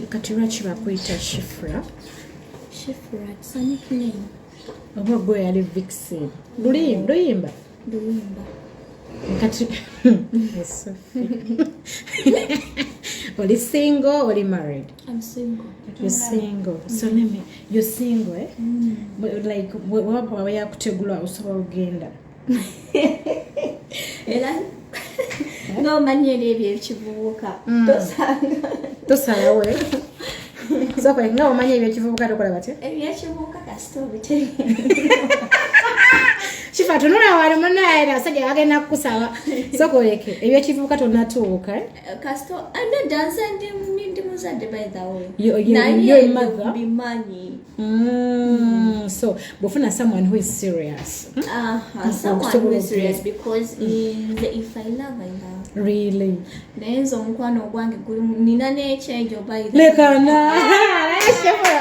kati lwaki bakwita Shifula? Shifula, it's a nickname. Oba gwe yali Vixen. Luyimba. Kati oli single, oli married? I'm single. You're single. So you're single, eh? Like, waba yakutegulwa osobola ogenda. Era ng'omanyi ebyo ekivubuka tosalawo sokola nga omanyi ebyekivubuka tokola batya ebyekivubuka kasita obiteri Shifa tunula wali munaye nasajja agenda kukusaba sokoleke ebyekivubuka tonatuuka kasita ande dansa ndi muzadde by the way your mother bimanyi so bofuna someone who is serious someone who is serious because if I love really nenzo omukwano ogwange guli nina n'ekyenjo by the lekana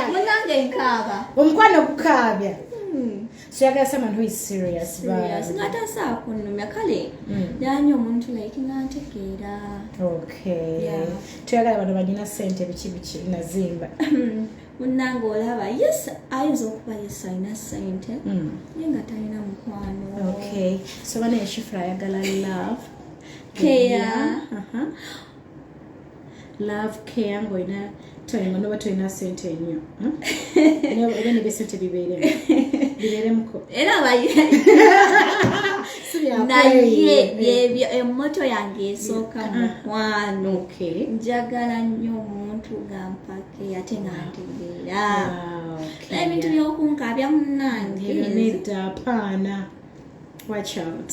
munange nkaaba omukwano gukaabya so yagala someone who is serious ngata saa kunnumya kale yanyi omuntu like nantegeera okay tuyagala bano banyina sente biki nazimba munange olaba yes ayinza okuba yes ayina sente naye nga talina mukwano okay so bano Shifula ayagala love love care ngoina toyinga noba toyina sente ennyo oba ne besente bibeeremuko era naye emmoto yange esooka mukwano njagala nnyo omuntu gampake ate nantegeera ebintu by'okunkaabya munnange nedda apaana watch out